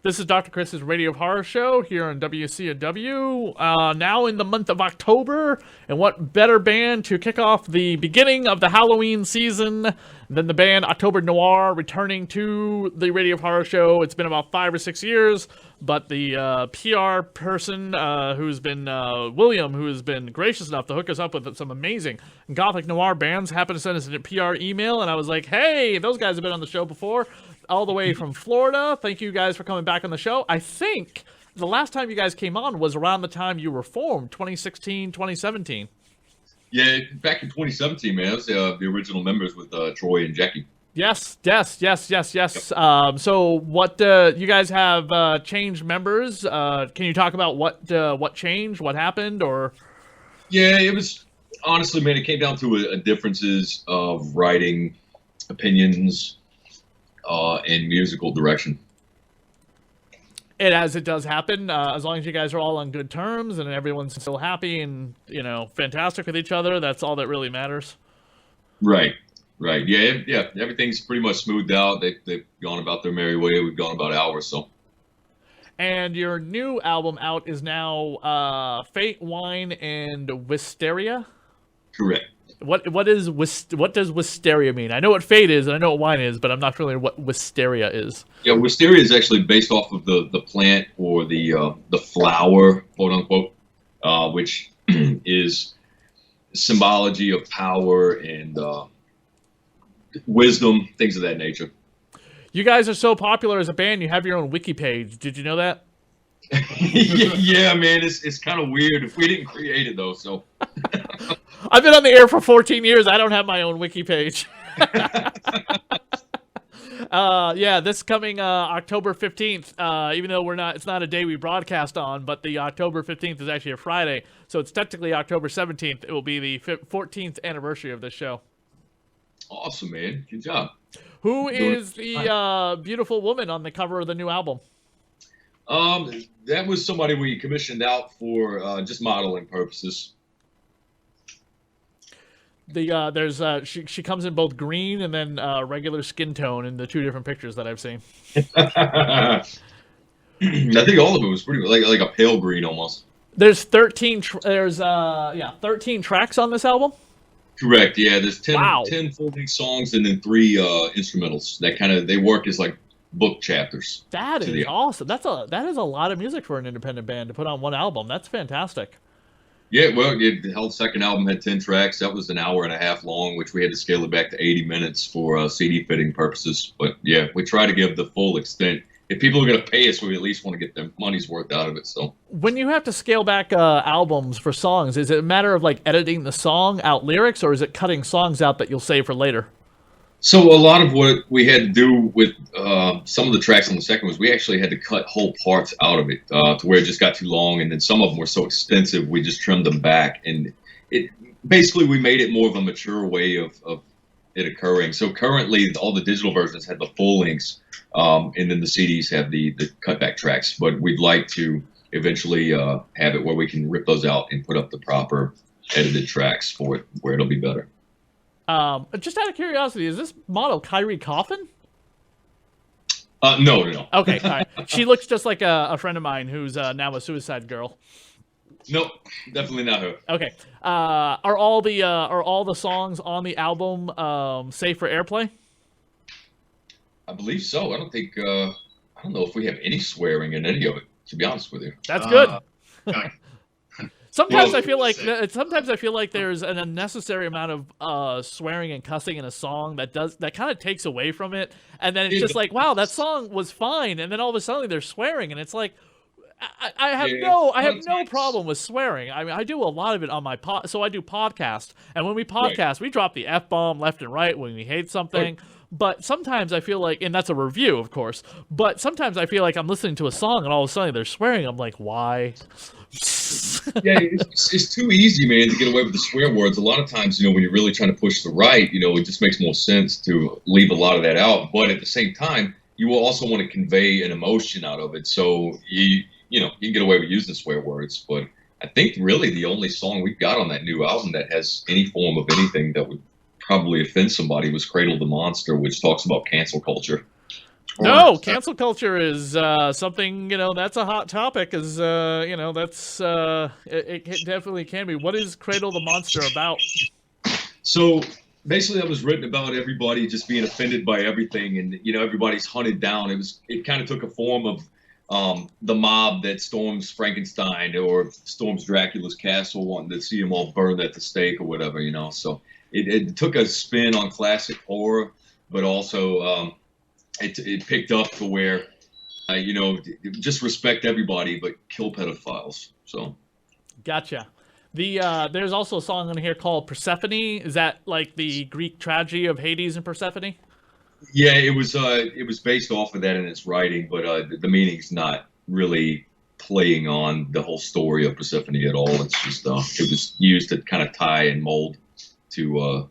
This is Dr. Chris's Radio Horror Show here on WCW. Now in the month of October, and what better band to kick off the beginning of the Halloween season than the band October Noir returning to the Radio Horror Show. It's been about 5 or 6 years, but the PR person who's been William, who has been gracious enough to hook us up with some amazing Gothic Noir bands, happened to send us a PR email, and I was like, hey, those guys have been on the show before, all the way from Florida. Thank you guys for coming back on the show. I think the last time you guys came on was around the time you were formed, 2016, 2017. Yeah, back in 2017, man. It was the original members with Troy and Jackie. Yes. So what you guys have changed members? Can you talk about what changed, what happened, or? Yeah, it was honestly, man. It came down to differences of writing, opinions, and musical direction. And as it does happen, as long as you guys are all on good terms and everyone's still happy and fantastic with each other, that's all that really matters. Right. Yeah. Everything's pretty much smoothed out. They've gone about their merry way. We've gone about ours. So. And your new album out is now Fate, Wine, and Wisteria? Correct. What does Wisteria mean? I know what Fate is and I know what wine is, but I'm not familiar what Wisteria is. Yeah, Wisteria is actually based off of the plant or the flower, quote unquote, which is symbology of power and wisdom, things of that nature. You guys are so popular as a band, you have your own wiki page. Did you know that? Yeah, man, it's kind of weird. We didn't create it though, so. I've been on the air for 14 years. I don't have my own wiki page. This coming October 15th, even though it's not a day we broadcast on, but the October 15th is actually a Friday, so it's technically October 17th. It will be the 14th anniversary of this show. Awesome, man. Good job. Who is the beautiful woman on the cover of the new album? That was somebody we commissioned out for just modeling purposes. She comes in both green and then regular skin tone in the two different pictures that I've seen. I think all of it was pretty like a pale green almost. There's 13 tracks on this album. Correct. Yeah, there's 10 Wow. 10 full-length songs and then 3 instrumentals that they work as like book chapters. That is awesome. That is a lot of music for an independent band to put on one album. That's fantastic. Yeah, well, the whole second album had 10 tracks. That was an hour and a half long, which we had to scale it back to 80 minutes for CD fitting purposes. But yeah, we try to give the full extent. If people are going to pay us, we at least want to get their money's worth out of it. So when you have to scale back albums for songs, is it a matter of like editing the song out lyrics, or is it cutting songs out that you'll save for later? So a lot of what we had to do with some of the tracks on the second was we actually had to cut whole parts out of it to where it just got too long, and then some of them were so extensive we just trimmed them back, and it basically we made it more of a mature way of it occurring. So currently all the digital versions have the full lengths, and then the CDs have the cutback tracks, but we'd like to eventually have it where we can rip those out and put up the proper edited tracks for it where it'll be better. Just out of curiosity, is this model Kyrie Coffin? No. Okay, all right. She looks just like a friend of mine who's now a suicide girl. Nope, definitely not her. Okay. Are all the songs on the album safe for airplay? I believe so. I don't know if we have any swearing in any of it, to be honest with you. That's good. Sometimes Well, I feel like there's an unnecessary amount of swearing and cussing in a song that kind of takes away from it, and then it's just like, wow, that song was fine, and then all of a sudden they're swearing, and it's like, I have no problem with swearing. I mean, I do a lot of it on my so I do podcast, and when we podcast, we drop the F-bomb left and right when we hate something. But sometimes I feel like, and that's a review, of course, but sometimes I feel like I'm listening to a song and all of a sudden they're swearing. I'm like, why? Yeah, it's too easy, man, to get away with the swear words. A lot of times, when you're really trying to push the right, it just makes more sense to leave a lot of that out. But at the same time, you will also want to convey an emotion out of it. So you can get away with using swear words. But I think really the only song we've got on that new album that has any form of anything that would probably offend somebody was Cradle the Monster, which talks about cancel culture. No, cancel culture is something, that's a hot topic. That's it definitely can be. What is Cradle the Monster about? So basically, that was written about everybody just being offended by everything, and everybody's hunted down. It kind of took a form of the mob that storms Frankenstein or storms Dracula's castle, wanting to see them all burned at the stake or whatever. So it took a spin on classic horror, but also it picked up to where just respect everybody but kill pedophiles. So Gotcha. There's also a song in here called Persephone. Is that like the Greek tragedy of Hades and Persephone? yeah, it was based off of that in its writing, but the meaning's not really playing on the whole story of Persephone at all. It's just it was used to kind of tie and mold to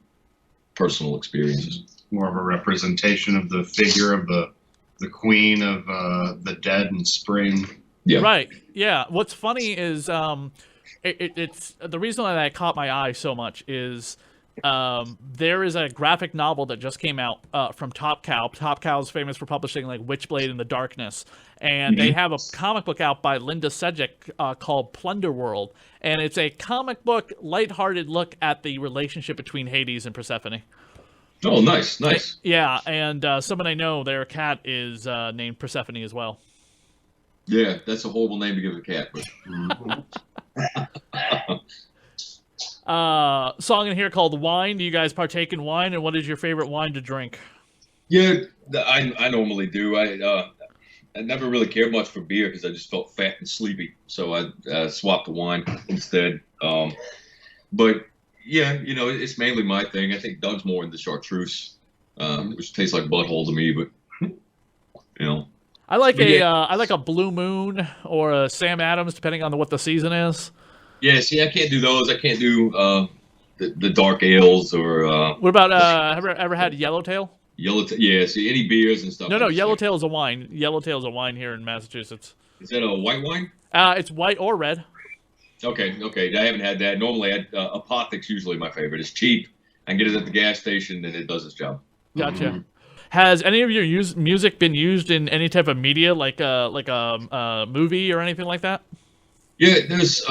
personal experiences. More of a representation of the figure of the queen of the dead in spring. Yeah. Right. Yeah. What's funny is it's the reason why that caught my eye so much is there is a graphic novel that just came out from Top Cow. Top Cow is famous for publishing like Witchblade in the Darkness, and they have a comic book out by Linda Sedgwick called Plunder World, and it's a comic book, lighthearted look at the relationship between Hades and Persephone. Oh, nice. Yeah, and someone I know, their cat is named Persephone as well. Yeah, that's a horrible name to give a cat. But... song in here called Wine. Do you guys partake in wine, and what is your favorite wine to drink? Yeah, I normally do. I never really cared much for beer because I just felt fat and sleepy, so I swapped to wine instead. But yeah, it's mainly my thing. I think Doug's more into chartreuse, which tastes like butthole to me, but I like a Blue Moon or a Sam Adams, depending on what the season is. Yeah, see, I can't do those. I can't do the dark ales or. What about ever had Yellowtail? Yeah, see, any beers and stuff. No, Yellowtail is a wine. Yellowtail is a wine here in Massachusetts. Is that a white wine? It's white or red. Okay. I haven't had that. Normally, Apothic's usually my favorite. It's cheap. I can get it at the gas station, and it does its job. Gotcha. Mm-hmm. Has any of your music been used in any type of media, like a movie or anything like that? Yeah, there's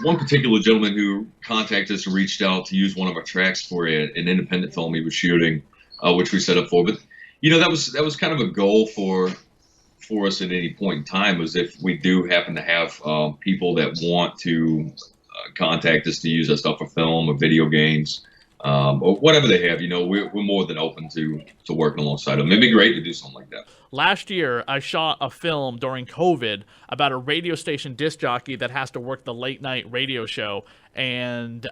one particular gentleman who contacted us and reached out to use one of our tracks for an independent film he was shooting, which we set up for. But that was kind of a goal for us at any point in time, was if we do happen to have people that want to contact us to use our stuff for film or video games, or whatever they have, we're more than open to working alongside them. It'd be great to do something like that. Last year, I shot a film during COVID about a radio station disc jockey that has to work the late night radio show, and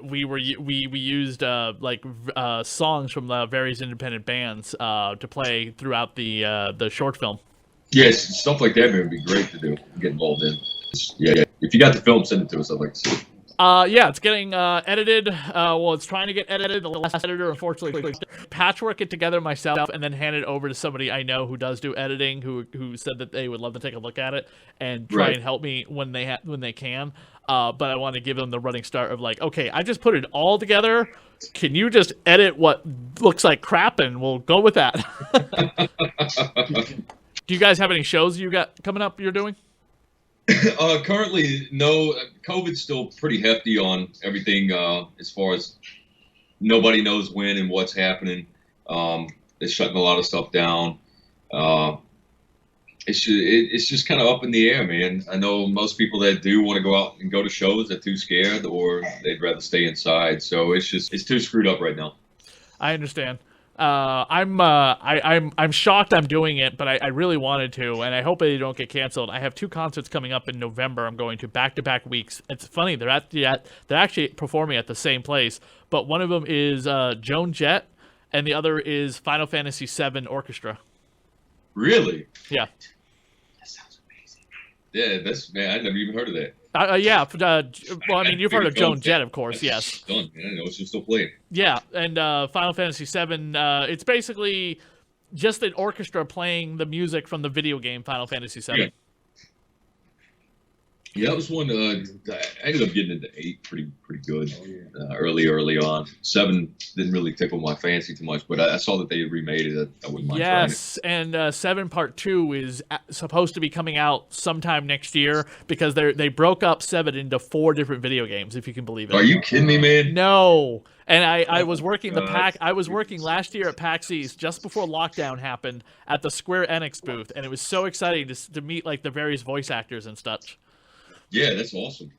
we used songs from the various independent bands to play throughout the short film. Yes, stuff like that would be great to do. Get involved in. Yeah. If you got the film, send it to us. I'd like to see it. Yeah, it's getting edited. It's trying to get edited. The last editor, unfortunately, patchwork it together myself and then hand it over to somebody I know who does do editing, who said that they would love to take a look at it and try and help me when they can. But I want to give them the running start of okay, I just put it all together. Can you just edit what looks like crap and we'll go with that? Do you guys have any shows you got coming up you're doing? Currently, no. COVID's still pretty hefty on everything as far as nobody knows when and what's happening. It's shutting a lot of stuff down. It's just kind of up in the air, man. I know most people that do want to go out and go to shows are too scared or they'd rather stay inside. So it's too screwed up right now. I understand. I'm shocked I'm doing it, but I really wanted to, and I hope they don't get canceled. I have 2 concerts coming up in November. I'm going to back-to-back weeks. It's funny, they're actually performing at the same place, but one of them is Joan Jett, and the other is Final Fantasy VII Orchestra. Really? Yeah. That sounds amazing. Yeah, man, I never even heard of that. Yeah. Well, I mean, you've heard of Joan Jett, of course. Yes. Done. I know she's still playing. Yeah, and Final Fantasy VII. It's basically just an orchestra playing the music from the video game Final Fantasy VII. Yeah, that was one. I ended up getting into 8 pretty good early on. 7 didn't really tickle my fancy too much, but I saw that they remade it. I wouldn't mind trying it. Yes, and 7 Part 2 is supposed to be coming out sometime next year because they broke up 7 into 4 different video games, if you can believe Are it. you kidding me, man? No. And I was working God. I was working last year at PAX East just before lockdown happened at the Square Enix booth, and it was so exciting to meet like the various voice actors and such. Yeah, that's awesome.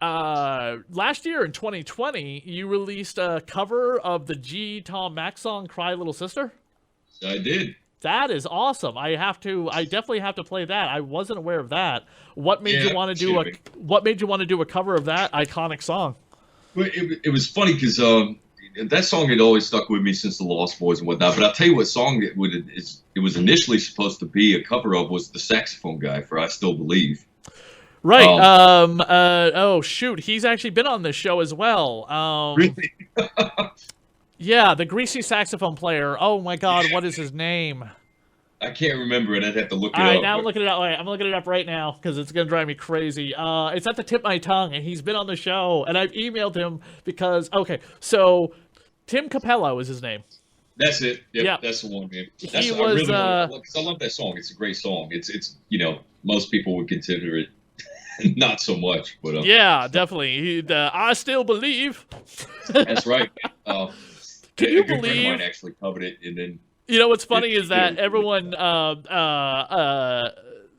Last year in 2020, you released a cover of the G Tom Max song "Cry Little Sister." I did. That is awesome. I definitely have to play that. I wasn't aware of that. What made you want to do shipping. what made you want to do a cover of that iconic song? Well, it was funny because that song had always stuck with me since the Lost Boys and whatnot. But I'll tell you what song it was initially supposed to be a cover of was the saxophone guy for "I Still Believe." Right. Oh shoot, he's actually been on this show as well. Really? Yeah, the greasy saxophone player. Oh my God, what is his name? I can't remember it. I'd have to look it All right, up. now I'm but- looking it up. Wait, I'm looking it up right now because it's gonna drive me crazy. It's at the tip of my tongue, and he's been on the show, and I've emailed him because so Tim Capello is his name. That's it. Yep, Yeah. that's the one, man. He That's, was, because I love that song. It's a great song. It's most people would consider it not so much, but Yeah, definitely. I still believe. that's right. Can you a good friend of believe? mine actually covered it, and then You know what's funny is that Yeah. everyone.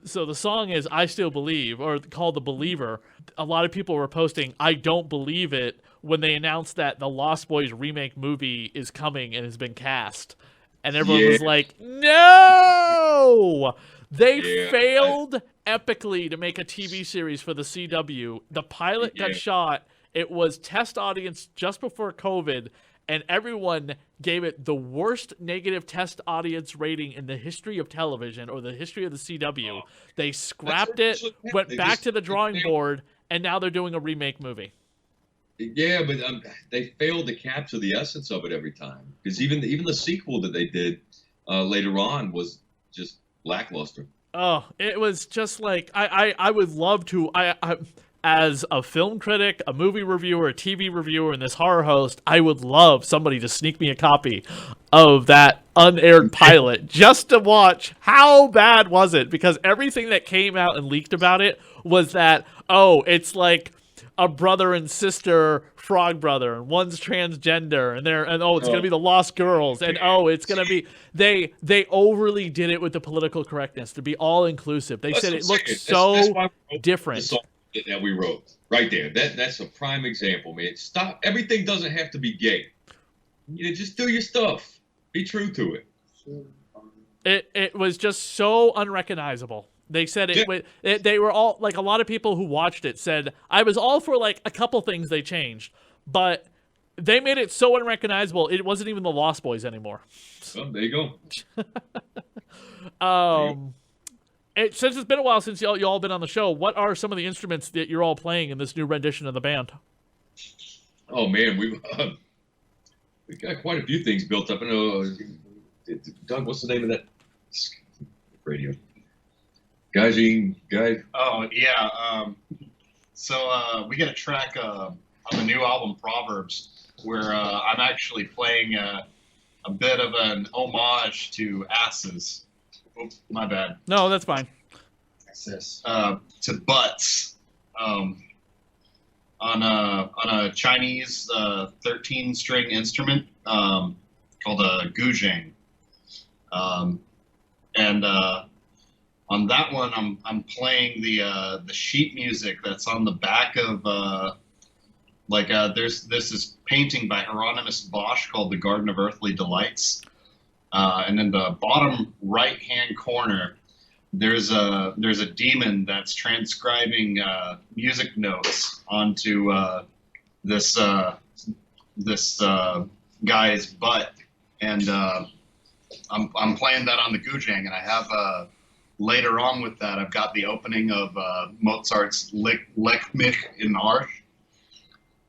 So the song is "I Still Believe" or called "The Believer." A lot of people were posting "I don't believe it" when they announced that the Lost Boys remake movie is coming and has been cast, and everyone was Yeah. like, "No!" They Yeah, failed epically to make a TV series for the CW. The pilot got Yeah. shot. It was test audience just before COVID, and everyone gave it the worst negative test audience rating in the history of television or the history of the CW. They scrapped That's it, what- went they back just- to the drawing they- board, and now they're doing a remake movie. Yeah, but they failed to capture the essence of it every time. Because even the sequel that they did later on was just lackluster. Oh, it was just like I would love to as a film critic, a movie reviewer, a TV reviewer, and this horror host, I would love somebody to sneak me a copy of that unaired pilot just to watch how bad was it, because everything that came out and leaked about it was that, oh, it's like a brother and sister frog brother, and one's transgender, and it's gonna be the Lost Girls, and it's gonna be they overly did it with the political correctness to be all inclusive. They said it looked That's so why we wrote the different. song that we wrote right there. That's a prime example, man. Stop. Everything doesn't have to be gay. Just do your stuff. Be true to it. It was just so unrecognizable. They said they were all like, a lot of people who watched it said I was all for like a couple things they changed, but they made it so unrecognizable it wasn't even the Lost Boys anymore. Well, there you Since go. it's been a while since y'all been on the show, what are some of the instruments that you're all playing in this new rendition of the band? Oh man, we got quite a few things built up. I know, Doug, what's the name of that radio? Guy. Oh yeah. So we get a track on the new album Proverbs where I'm actually playing a bit of an homage to asses. Oops, my bad. No, that's fine. To butts. On a Chinese 13-string instrument called a guzheng. And on that one, I'm playing the sheet music that's on the back of there's this painting by Hieronymus Bosch called The Garden of Earthly Delights, and in the bottom right-hand corner, there's a demon that's transcribing music notes onto this guy's butt, and I'm playing that on the guzheng, and I have later on with that I've got the opening of Mozart's Lech mich in Arsch,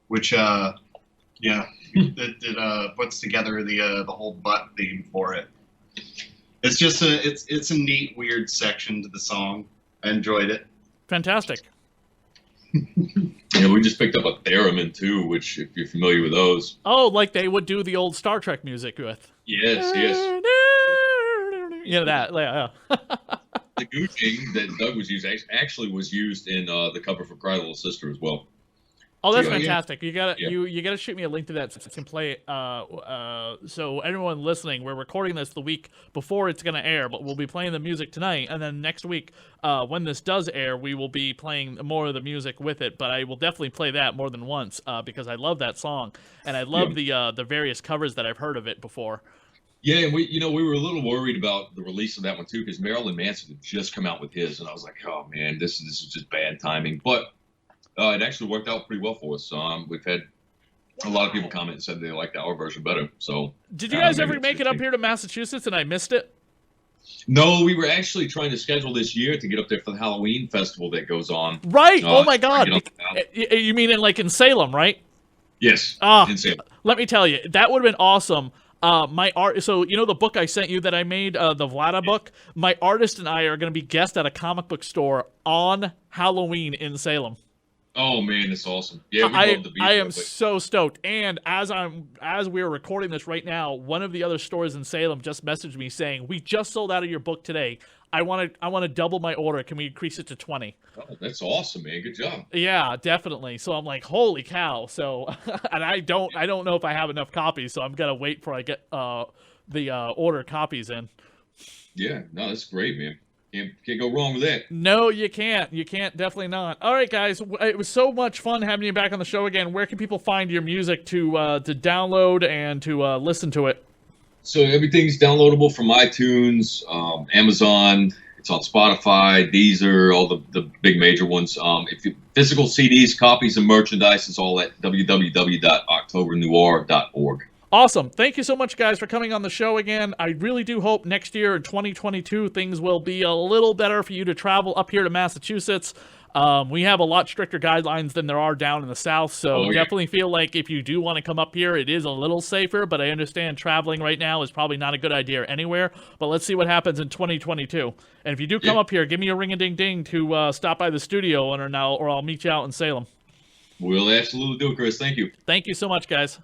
which it puts together the whole butt theme for it. It's just it's a neat, weird section to the song. I enjoyed it. Fantastic. Yeah, we just picked up a theremin too, which if you're familiar with those. Oh, like they would do the old Star Trek music with. Yes, yes. You know that, yeah. The Gooching that Doug was using actually was used in the cover for Cry Little Sister as well. Oh, that's Yeah. fantastic! You gotta Yeah. you gotta shoot me a link to that so I can play it. So everyone listening, we're recording this the week before it's gonna air, but we'll be playing the music tonight, and then next week, when this does air, we will be playing more of the music with it. But I will definitely play that more than once because I love that song, and I love the various covers that I've heard of it before. Yeah, and we were a little worried about the release of that one too, because Marilyn Manson had just come out with his, and I was like, oh man, this is just bad timing. But it actually worked out pretty well for us. We've had a lot of people comment and said they liked our version better. So did you guys ever make it up here to Massachusetts and I missed it? No, we were actually trying to schedule this year to get up there for the Halloween festival that goes on. Right. Oh my God. You You mean in Salem, right? Yes. Ah, In Salem. let me tell you, that would have been awesome. My art. So you know the book I sent you that I made, the Vlada book. My artist and I are going to be guests at a comic book store on Halloween in Salem. Oh man, that's awesome. Yeah, we'd love to be I there, am but- so stoked. And as we're recording this right now, one of the other stores in Salem just messaged me saying, "We just sold out of your book today. I want to double my order. Can we increase it to 20?" Oh, that's awesome, man. Good job. Yeah, definitely. So I'm like, holy cow. So, and I don't know if I have enough copies, so I'm gonna wait for I get the order copies in. Yeah, no, that's great, man. Can't go wrong with that. No, you can't. You can't. Definitely not. All right, guys. It was so much fun having you back on the show again. Where can people find your music to download and to listen to it? So everything's downloadable from iTunes, Amazon. It's on Spotify, Deezer, all the big major ones. If you physical CDs, copies, and merchandise, it's all at www.octobernoir.org. Awesome. Thank you so much, guys, for coming on the show again. I really do hope next year in 2022 things will be a little better for you to travel up here to Massachusetts. We have a lot stricter guidelines than there are down in the South, so definitely feel like if you do want to come up here, it is a little safer, but I understand traveling right now is probably not a good idea anywhere, but let's see what happens in 2022. And if you do come up here, give me a ring-a-ding-ding to stop by the studio or I'll meet you out in Salem. We'll absolutely do it, Chris. Thank you. Thank you so much, guys.